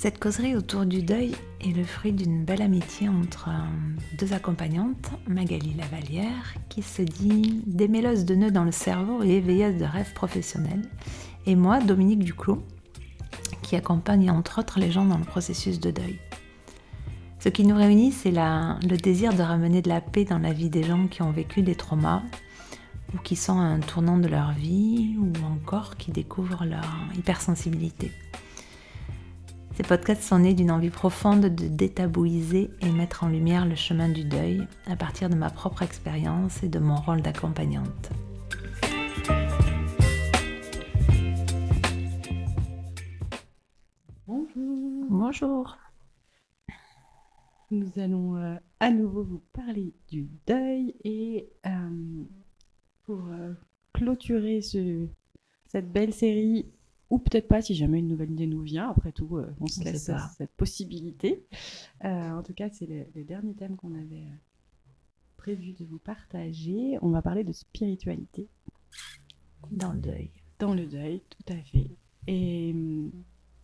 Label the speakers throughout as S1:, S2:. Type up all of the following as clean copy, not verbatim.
S1: Cette causerie autour du deuil est le fruit d'une belle amitié entre deux accompagnantes, Magali Lavalière, qui se dit démêleuse de nœuds dans le cerveau et éveilleuse de rêves professionnels, et moi, Dominique Duclos, qui accompagne entre autres les gens dans le processus de deuil. Ce qui nous réunit, c'est le désir de ramener de la paix dans la vie des gens qui ont vécu des traumas, ou qui sont à un tournant de leur vie, ou encore qui découvrent leur hypersensibilité. Ces podcasts sont nés d'une envie profonde de détabouiser et mettre en lumière le chemin du deuil à partir de ma propre expérience et de mon rôle d'accompagnante.
S2: Bonjour.
S1: Bonjour.
S2: Nous allons à nouveau vous parler du deuil et pour clôturer cette belle série, ou peut-être pas si jamais une nouvelle idée nous vient, après tout on se laisse cette possibilité. En tout cas c'est les derniers thèmes qu'on avait prévu de vous partager. On va parler de spiritualité.
S1: Dans le deuil.
S2: Dans le deuil, tout à fait. Et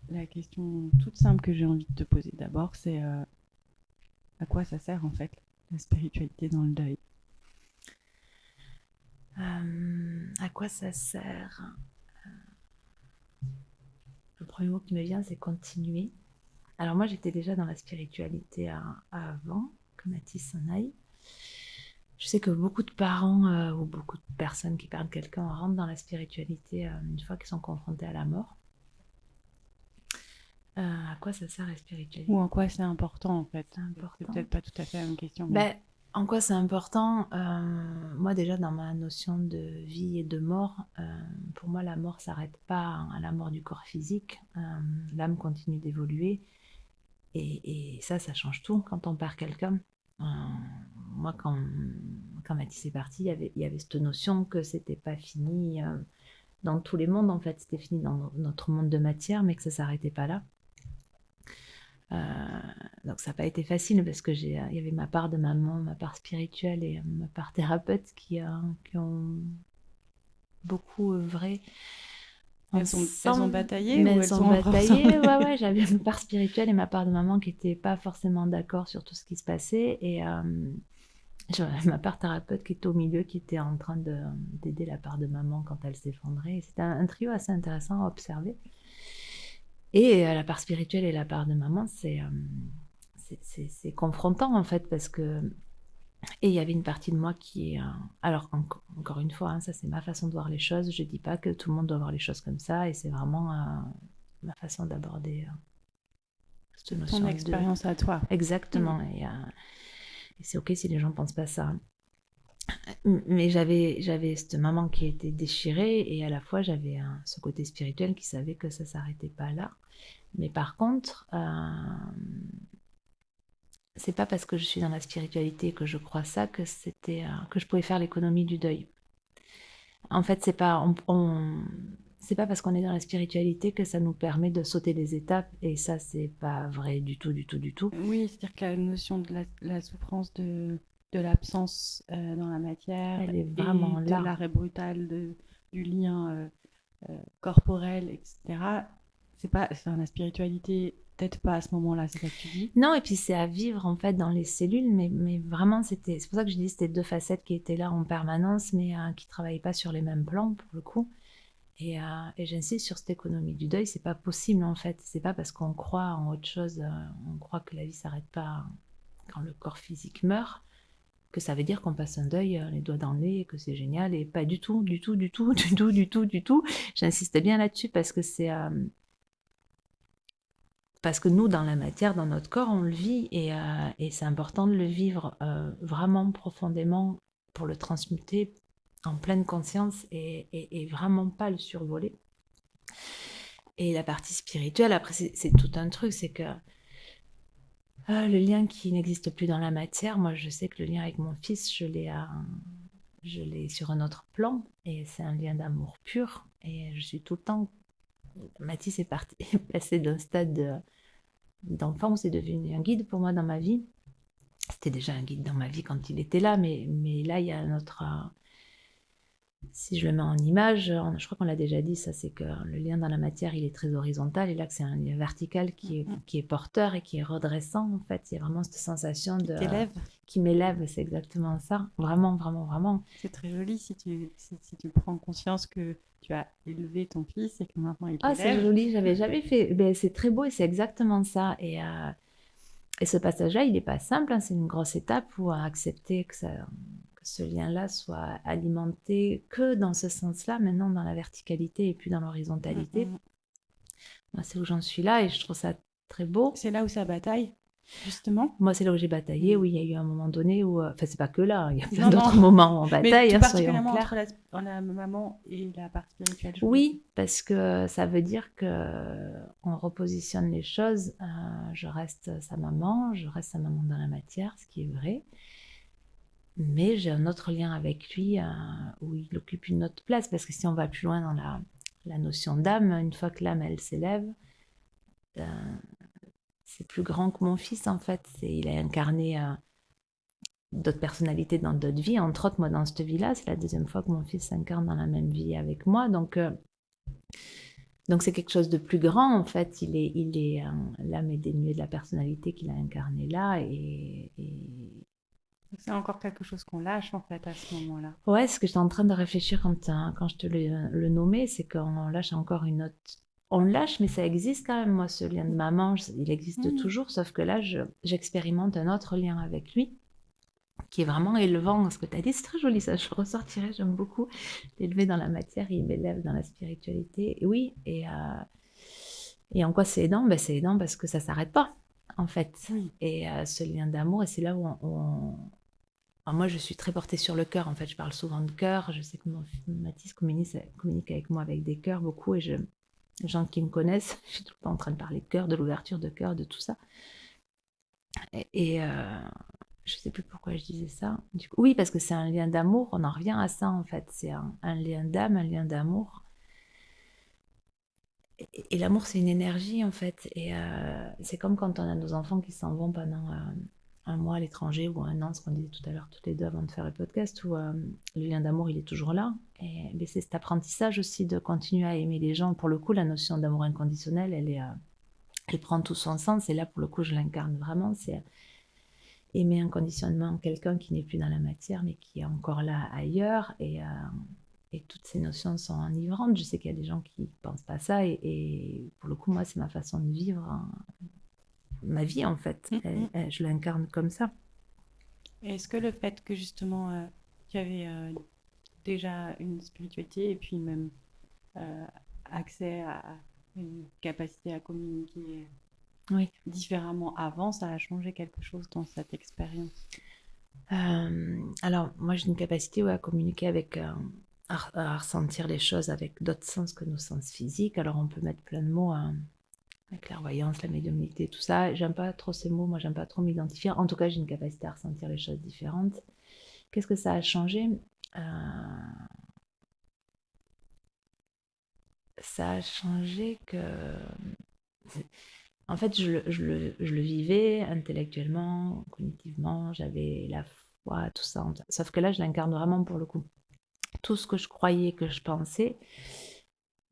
S2: la question toute simple que j'ai envie de te poser d'abord, c'est à quoi ça sert en fait la spiritualité dans le deuil?
S1: À quoi ça sert? Le premier mot qui me vient, c'est continuer. Alors moi, j'étais déjà dans la spiritualité avant que Mathis s'en aille. Je sais que beaucoup de parents ou beaucoup de personnes qui perdent quelqu'un rentrent dans la spiritualité une fois qu'ils sont confrontés à la mort. À quoi ça sert la spiritualité?
S2: Ou en quoi c'est important en fait?
S1: C'est
S2: peut-être pas tout à fait la même question.
S1: Mais... en quoi c'est important? Moi déjà dans ma notion de vie et de mort, pour moi la mort s'arrête pas à la mort du corps physique. L'âme continue d'évoluer et ça change tout quand on perd quelqu'un. Moi quand Mathis est parti, il y avait cette notion que c'était pas fini dans tous les mondes en fait, c'était fini dans notre monde de matière mais que ça s'arrêtait pas là. Donc ça n'a pas été facile parce que il y avait ma part de maman, ma part spirituelle et ma part thérapeute qui ont beaucoup œuvré.
S2: Elles ont bataillé
S1: mais
S2: ou
S1: elles ont bataillé. Ouais, j'avais ma part spirituelle et ma part de maman qui n'étaient pas forcément d'accord sur tout ce qui se passait et j'avais ma part thérapeute qui était au milieu, qui était en train d'aider la part de maman quand elle s'effondrait. C'était un trio assez intéressant à observer. Et la part spirituelle et la part de maman, c'est confrontant en fait parce que... Et il y avait une partie de moi qui est... Alors encore une fois, ça c'est ma façon de voir les choses. Je ne dis pas que tout le monde doit voir les choses comme ça et c'est vraiment ma façon d'aborder cette notion.
S2: Ton expérience à toi.
S1: Exactement. Et c'est ok si les gens ne pensent pas ça. Mais j'avais cette maman qui était déchirée et à la fois j'avais ce côté spirituel qui savait que ça ne s'arrêtait pas là. Mais par contre, c'est pas parce que je suis dans la spiritualité que je crois ça que je pouvais faire l'économie du deuil. En fait, c'est pas parce qu'on est dans la spiritualité que ça nous permet de sauter des étapes et ça c'est pas vrai du tout.
S2: Oui, c'est-à-dire que la notion de la souffrance de l'absence dans la matière,
S1: elle est vraiment
S2: et
S1: là.
S2: de l'arrêt brutal du lien corporel, etc. C'est pas, la spiritualité, peut-être pas à ce moment-là, c'est ça que tu dis?
S1: Non, et puis c'est à vivre en fait dans les cellules, mais vraiment c'est pour ça que je dis c'était deux facettes qui étaient là en permanence, mais qui travaillaient pas sur les mêmes plans pour le coup. Et j'insiste sur cette économie du deuil, c'est pas possible en fait. C'est pas parce qu'on croit en autre chose, on croit que la vie s'arrête pas quand le corps physique meurt, que ça veut dire qu'on passe un deuil les doigts dans le nez et que c'est génial. Et pas du tout. J'insiste bien là-dessus parce que parce que nous, dans la matière, dans notre corps, on le vit et c'est important de le vivre vraiment profondément pour le transmuter en pleine conscience et vraiment pas le survoler. Et la partie spirituelle, après, c'est tout un truc, c'est que le lien qui n'existe plus dans la matière, moi je sais que le lien avec mon fils, je l'ai sur un autre plan et c'est un lien d'amour pur et je suis tout le temps... Mathis est passé d'un stade d'enfant où c'est devenu un guide pour moi dans ma vie. C'était déjà un guide dans ma vie quand il était là, mais là il y a si je le mets en image, je crois qu'on l'a déjà dit, ça c'est que le lien dans la matière, il est très horizontal, et là que c'est un lien vertical qui est porteur et qui est redressant, en fait. Il y a vraiment cette sensation
S2: Qui t'élève.
S1: qui m'élève, c'est exactement ça. Vraiment, vraiment, vraiment.
S2: C'est très joli si tu prends conscience que tu as élevé ton fils et que maintenant il
S1: Ah, c'est
S2: t'élève.
S1: joli, j'avais jamais fait. Ben, c'est très beau et c'est exactement ça. Et ce passage-là, il n'est pas simple, hein, c'est une grosse étape pour accepter que ce lien-là soit alimenté que dans ce sens-là, maintenant dans la verticalité et puis dans l'horizontalité. Moi, c'est où j'en suis là et je trouve ça très beau.
S2: C'est là où ça bataille, justement.
S1: Moi, c'est là où j'ai bataillé. Oui, il y a eu un moment donné où... Enfin, c'est pas que là, il y a plein
S2: Non,
S1: d'autres
S2: non.
S1: moments où on bataille,
S2: Mais
S1: hein, soyons
S2: particulièrement
S1: clairs.
S2: entre la maman et la part spirituelle.
S1: Oui, parce que ça veut dire que on repositionne les choses. Je reste sa maman dans la matière, ce qui est vrai. Mais j'ai un autre lien avec lui où il occupe une autre place. Parce que si on va plus loin dans la notion d'âme, une fois que l'âme, elle s'élève, c'est plus grand que mon fils, en fait. Il a incarné d'autres personnalités dans d'autres vies. Entre autres, moi, dans cette vie-là, c'est la deuxième fois que mon fils s'incarne dans la même vie avec moi. Donc c'est quelque chose de plus grand, en fait. L'âme est dénuée de la personnalité qu'il a incarnée là.
S2: C'est encore quelque chose qu'on lâche, en fait, à ce moment-là.
S1: Ouais, ce que j'étais en train de réfléchir quand je te le nommais, c'est qu'on lâche encore une autre... On le lâche, mais ça existe quand même, moi, ce lien de maman, il existe toujours, sauf que là, j'expérimente un autre lien avec lui, qui est vraiment élevant. Ce que tu as dit, c'est très joli, ça, je ressortirais, j'aime beaucoup. L'élever dans la matière, il m'élève dans la spiritualité. Et oui, et en quoi c'est aidant? Ben, c'est aidant parce que ça s'arrête pas, en fait. Et ce lien d'amour, et c'est là où Alors moi, je suis très portée sur le cœur, en fait. Je parle souvent de cœur. Je sais que Mathis communique avec moi avec des cœurs beaucoup. Et les gens qui me connaissent, je suis tout le temps en train de parler de cœur, de l'ouverture de cœur, de tout ça. Et je ne sais plus pourquoi je disais ça. Du coup, oui, parce que c'est un lien d'amour. On en revient à ça, en fait. C'est un lien d'âme, un lien d'amour. Et l'amour, c'est une énergie, en fait. Et c'est comme quand on a nos enfants qui s'en vont pendant un mois à l'étranger ou un an, ce qu'on disait tout à l'heure toutes les deux avant de faire le podcast, où le lien d'amour, il est toujours là. Mais c'est cet apprentissage aussi de continuer à aimer les gens. Pour le coup, la notion d'amour inconditionnel, elle prend tout son sens. Et là, pour le coup, je l'incarne vraiment. C'est aimer inconditionnellement quelqu'un qui n'est plus dans la matière, mais qui est encore là ailleurs. Et toutes ces notions sont enivrantes. Je sais qu'il y a des gens qui ne pensent pas ça. Et pour le coup, moi, c'est ma façon de vivre ma vie, en fait. Je l'incarne comme ça.
S2: Est-ce que le fait que, justement, tu avais déjà une spiritualité et puis même accès à une capacité à communiquer différemment avant, ça a changé quelque chose dans cette expérience?
S1: Alors, moi, j'ai une capacité à communiquer avec... à ressentir les choses avec d'autres sens que nos sens physiques. Alors, on peut mettre plein de mots, la clairvoyance, la médiumnité, tout ça. J'aime pas trop ces mots, moi, j'aime pas trop m'identifier. En tout cas, j'ai une capacité à ressentir les choses différentes. Qu'est-ce que ça a changé? Ça a changé que... En fait, je le vivais intellectuellement, cognitivement, j'avais la foi, tout ça. Sauf que là, je l'incarne vraiment pour le coup. Tout ce que je croyais, que je pensais,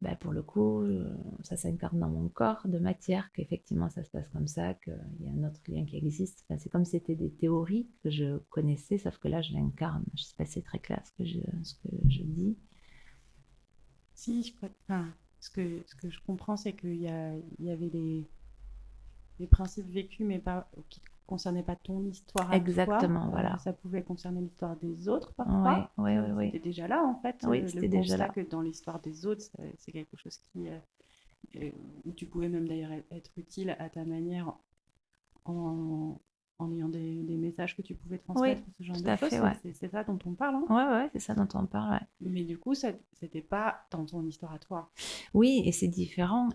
S1: ben pour le coup, ça s'incarne dans mon corps de matière, qu'effectivement ça se passe comme ça, qu'il y a un autre lien qui existe. Enfin, c'est comme si c'était des théories que je connaissais, sauf que là, je l'incarne. Je ne sais pas si c'est très clair ce que je dis.
S2: Si, enfin, ce que je comprends, c'est qu'il y avait des principes vécus, mais pas, qui ne concernaient pas ton histoire à
S1: Exactement,
S2: toi.
S1: voilà.
S2: Ça pouvait concerner l'histoire des autres parfois.
S1: Oui.
S2: C'était déjà là, en fait.
S1: Oui, c'était déjà là.
S2: Que dans l'histoire des autres, c'est quelque chose où tu pouvais même d'ailleurs être utile à ta manière en ayant des messages que tu pouvais transmettre, ce genre de choses. C'est ça dont on parle.
S1: Ouais, c'est ça dont on parle. Ouais.
S2: Mais du coup, c'était pas dans ton histoire à toi.
S1: Oui, et c'est différent.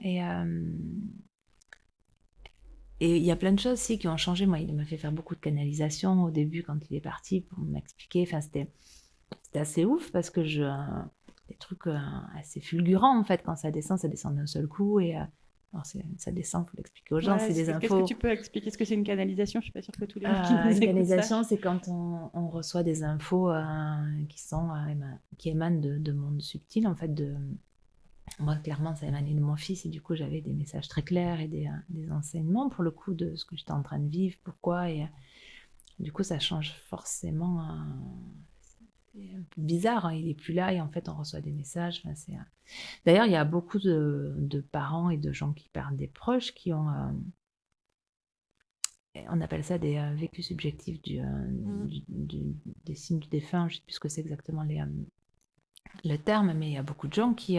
S1: Et il y a plein de choses aussi qui ont changé. Moi, il m'a fait faire beaucoup de canalisation au début quand il est parti pour m'expliquer. Enfin, c'était assez ouf parce que des trucs assez fulgurants en fait. Quand ça descend d'un seul coup. Et Alors ça descend, il faut l'expliquer aux gens, c'est des
S2: Qu'est-ce
S1: infos.
S2: que tu peux expliquer? Est-ce que c'est une canalisation? Je suis pas sûre que tous les gens qui nous
S1: Une
S2: écoutent
S1: canalisation,
S2: sachent.
S1: c'est quand on reçoit des infos qui émanent de mondes subtils, en fait. Moi, clairement, ça émanait de mon fils, et du coup, j'avais des messages très clairs et des enseignements, pour le coup, de ce que j'étais en train de vivre, pourquoi, et du coup, ça change forcément. C'est un peu bizarre, hein, il est plus là, et en fait, on reçoit des messages. Enfin, D'ailleurs, il y a beaucoup de parents et de gens qui perdent des proches qui ont... on appelle ça des vécus subjectifs des signes du défunt. Je ne sais plus ce que c'est exactement le terme, mais il y a beaucoup de gens qui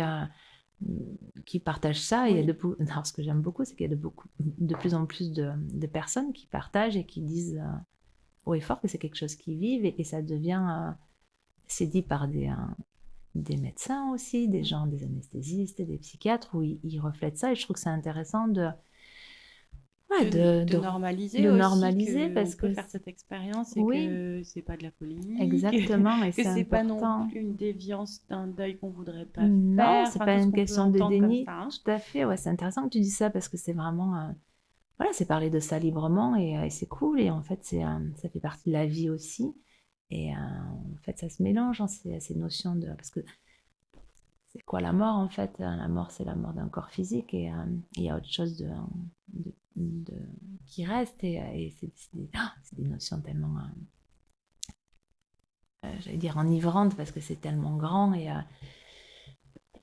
S1: partagent ça. Et il y a alors, ce que j'aime beaucoup, c'est qu'il y a de plus en plus de personnes qui partagent et qui disent haut et fort que c'est quelque chose qu'ils vivent, et ça devient... c'est dit par des médecins aussi, des gens, des anesthésistes et des psychiatres, où ils reflètent ça, et je trouve que c'est intéressant de
S2: normaliser
S1: de
S2: aussi
S1: normaliser,
S2: qu'on
S1: parce
S2: peut
S1: que
S2: faire cette expérience, et
S1: oui,
S2: que c'est pas de la folie,
S1: exactement, et
S2: que
S1: c'est
S2: c'est pas non
S1: important.
S2: plus une déviance d'un deuil qu'on voudrait pas
S1: Non,
S2: faire,
S1: c'est
S2: enfin
S1: pas
S2: tout ce
S1: une
S2: qu'on peut
S1: question de
S2: entendre comme
S1: déni.
S2: ça, hein.
S1: Tout à fait, ouais, c'est intéressant que tu dis ça, parce que c'est vraiment voilà, c'est parler de ça librement, et c'est cool, et en fait ça fait partie de la vie aussi, et en fait ça se mélange, hein, ces notions de... Parce que c'est quoi la mort, en fait? La mort, c'est la mort d'un corps physique, et il y a autre chose qui reste, et c'est des notions tellement, j'allais dire, enivrantes, parce que c'est tellement grand,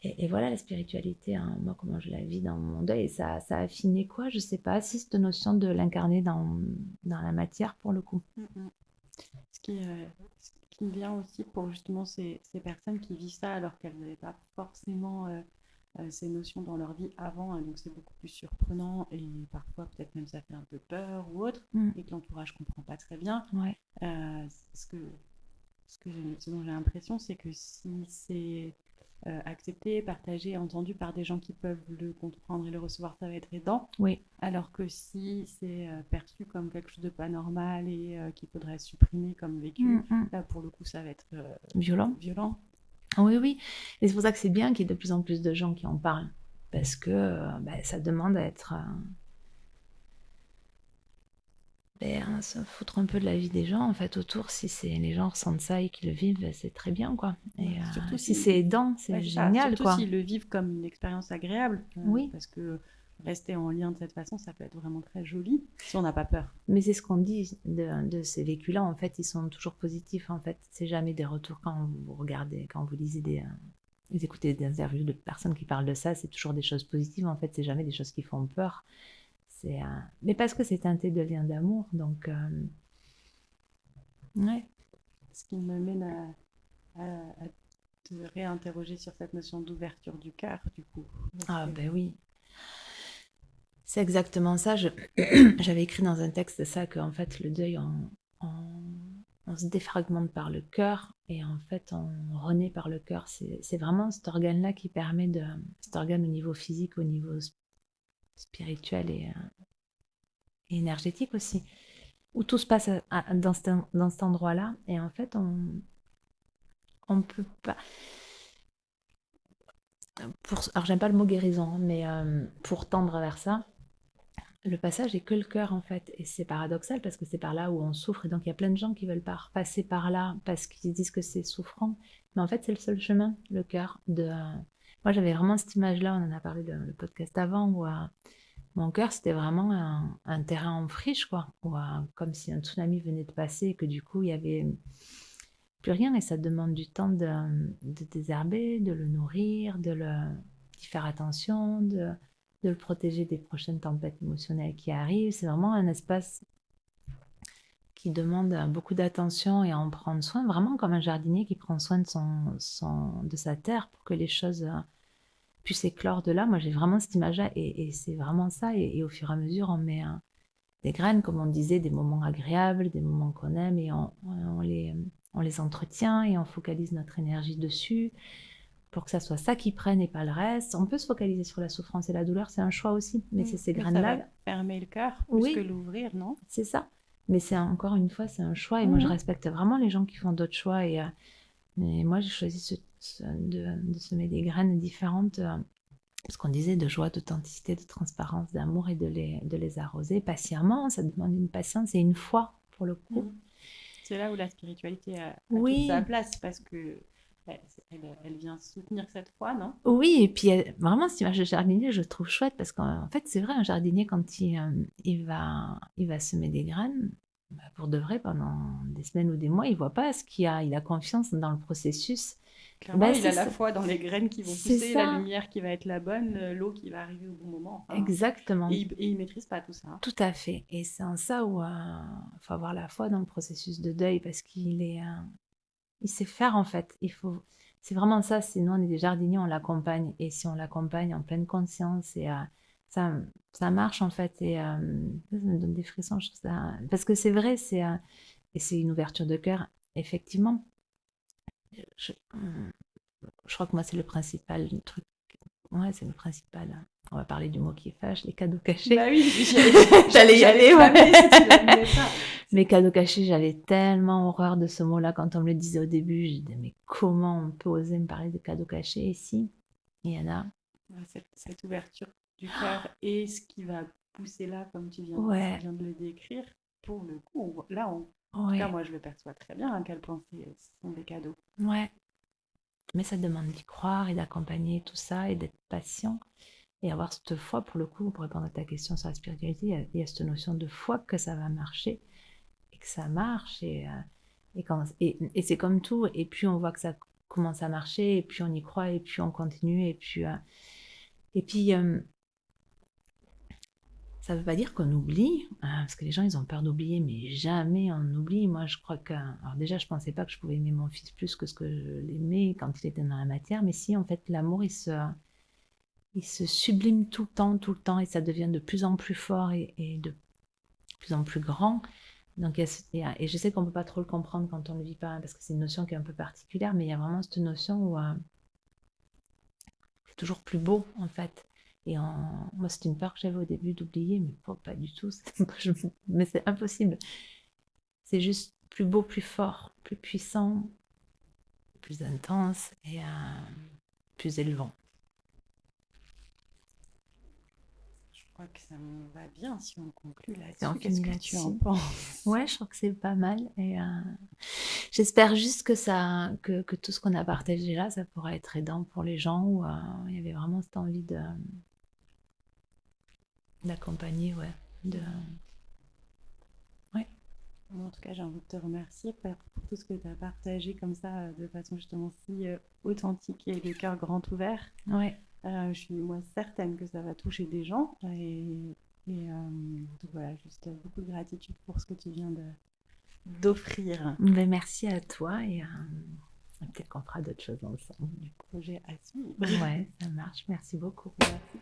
S1: et voilà, la spiritualité, hein, moi, comment je la vis dans mon deuil, et ça a affiné quoi? Je sais pas, si cette notion de l'incarner dans la matière, pour le coup.
S2: Ce qui me vient aussi pour justement ces personnes qui vivent ça alors qu'elles n'avaient pas forcément ces notions dans leur vie avant, hein, donc c'est beaucoup plus surprenant, et parfois peut-être même ça fait un peu peur ou autre, et que l'entourage comprend pas très bien.
S1: Ouais.
S2: Ce dont j'ai l'impression, c'est que si c'est accepté, partagé, entendu par des gens qui peuvent le comprendre et le recevoir, ça va être aidant.
S1: Oui.
S2: Alors que si c'est perçu comme quelque chose de pas normal et qu'il faudrait supprimer comme vécu, là pour le coup ça va être
S1: violent. Oui. Et c'est pour ça que c'est bien qu'il y ait de plus en plus de gens qui en parlent, parce que ça demande à être... se foutre un peu de la vie des gens, en fait, autour. Si les gens ressentent ça et qu'ils le vivent, c'est très bien, quoi. Et surtout si c'est aidant, c'est génial,
S2: surtout
S1: quoi.
S2: S'ils le vivent comme une expérience agréable,
S1: oui.
S2: Parce que rester en lien de cette façon, ça peut être vraiment très joli si on n'a pas peur.
S1: Mais c'est ce qu'on dit de ces vécus-là, en fait, ils sont toujours positifs, en fait. C'est jamais des retours quand vous regardez, quand vous lisez vous écoutez des interviews de personnes qui parlent de ça, c'est toujours des choses positives, en fait, c'est jamais des choses qui font peur. Mais parce que c'est teinté de liens d'amour, donc ouais.
S2: Ce qui me mène à te réinterroger sur cette notion d'ouverture du cœur, du coup.
S1: Ben oui. C'est exactement ça. J'avais écrit dans un texte ça, qu'en fait, le deuil, on se défragmente par le cœur, et en fait, on renaît par le cœur. C'est vraiment cet organe-là qui permet cet organe au niveau physique, au niveau spirituel et énergétique aussi, où tout se passe dans cet endroit-là, et en fait, on peut pas... alors, j'aime pas le mot guérison, mais pour tendre vers ça, le passage est que le cœur, en fait, et c'est paradoxal, parce que c'est par là où on souffre, et donc il y a plein de gens qui veulent pas repasser par là parce qu'ils disent que c'est souffrant, mais en fait c'est le seul chemin, le cœur. Moi j'avais vraiment cette image-là, on en a parlé dans le podcast avant, où mon cœur c'était vraiment un terrain en friche, quoi, où, comme si un tsunami venait de passer, et que du coup il y avait plus rien, et ça demande du temps de désherber, de le nourrir, d'y faire attention, de le protéger des prochaines tempêtes émotionnelles qui arrivent. C'est vraiment un espace qui demande beaucoup d'attention et à en prendre soin, vraiment comme un jardinier qui prend soin de sa terre pour que les choses puissent éclore de là. Moi, j'ai vraiment cette image-là, et c'est vraiment ça. Et au fur et à mesure, on met des graines, comme on disait, des moments agréables, des moments qu'on aime, et on les entretient, et on focalise notre énergie dessus, pour que ça soit ça qui prenne et pas le reste. On peut se focaliser sur la souffrance et la douleur, c'est un choix aussi, mais c'est ces graines-là.
S2: Ça va fermer le cœur plus que l'ouvrir, non?
S1: C'est ça. Mais c'est encore une fois, c'est un choix, et moi je respecte vraiment les gens qui font d'autres choix, mais moi j'ai choisi de semer des graines différentes ce qu'on disait de joie, d'authenticité, de transparence, d'amour et de les arroser patiemment. Ça demande une patience et une foi pour le coup.
S2: C'est là où la spiritualité a
S1: Oui.
S2: toute sa place parce que elle vient soutenir cette foi, non?
S1: Oui, et puis vraiment, cette image de jardinier, je trouve chouette parce qu'en fait, c'est vrai, un jardinier, quand il va semer des graines, bah, pour de vrai, pendant des semaines ou des mois, il voit pas ce qu'il y a. Il a confiance dans le processus.
S2: Clairement,
S1: Bah,
S2: il a la
S1: ça.
S2: foi dans les graines qui vont
S1: C'est
S2: pousser, la
S1: ça.
S2: lumière qui va être la bonne, l'eau qui va arriver au bon moment. Enfin,
S1: Exactement.
S2: et il maîtrise pas tout ça.
S1: Tout à fait. Et c'est en ça où faut avoir la foi dans le processus de deuil parce il sait faire en fait. C'est vraiment ça. Sinon, on est des jardiniers, on l'accompagne. Et si on l'accompagne en pleine conscience, et ça marche en fait. Et ça me donne des frissons. Je trouve ça. Parce que c'est vrai, et c'est une ouverture de cœur. Effectivement, je crois que moi, c'est le principal truc. Ouais, c'est le principal. On va parler du mot qui fâche, les cadeaux cachés.
S2: Bah oui,
S1: j'allais y aller.
S2: Ouais.
S1: Les cadeaux cachés, j'avais tellement horreur de ce mot-là quand on me le disait au début. J'ai dit, mais comment on peut oser me parler de cadeaux cachés ici? Il y en a.
S2: Cette ouverture du cœur et ce qui va pousser là, comme tu viens de le décrire, pour le coup, là, en tout cas, moi, je le perçois très bien à quel point ce sont des cadeaux.
S1: Ouais. Mais ça demande d'y croire et d'accompagner tout ça et d'être patient et avoir cette foi, pour le coup, pour répondre à ta question sur la spiritualité, il y a cette notion de foi que ça va marcher et que ça marche et c'est comme tout, et puis on voit que ça commence à marcher et puis on y croit et puis on continue et puis ça veut pas dire qu'on oublie, parce que les gens ils ont peur d'oublier, mais jamais on oublie. Moi je crois que, alors déjà je pensais pas que je pouvais aimer mon fils plus que ce que je l'aimais quand il était dans la matière, mais si en fait l'amour il se sublime tout le temps et ça devient de plus en plus fort et de plus en plus grand. Donc, et je sais qu'on ne peut pas trop le comprendre quand on ne le vit pas, parce que c'est une notion qui est un peu particulière, mais il y a vraiment cette notion où c'est toujours plus beau, en fait. Et moi, c'est une peur que j'avais au début d'oublier, mais pas du tout. Mais c'est impossible. C'est juste plus beau, plus fort, plus puissant, plus intense et plus élevant.
S2: Je crois que ça me va bien si on conclut
S1: là-dessus.
S2: Qu'est-ce que tu en penses?
S1: Ouais, je crois que c'est pas mal. Et j'espère juste que tout ce qu'on a partagé là, ça pourra être aidant pour les gens où il y avait vraiment cette envie d'accompagner, ouais. Ouais.
S2: En tout cas, j'ai envie de te remercier pour tout ce que tu as partagé comme ça, de façon justement si authentique et le cœur grand ouvert.
S1: Ouais.
S2: Je suis moi certaine que ça va toucher des gens et donc voilà, juste beaucoup de gratitude pour ce que tu viens d'offrir.
S1: Ben, merci à toi et peut-être qu'on fera d'autres choses ensemble.
S2: Du projet à suivre.
S1: Ouais, ça marche. Merci beaucoup.
S2: Merci.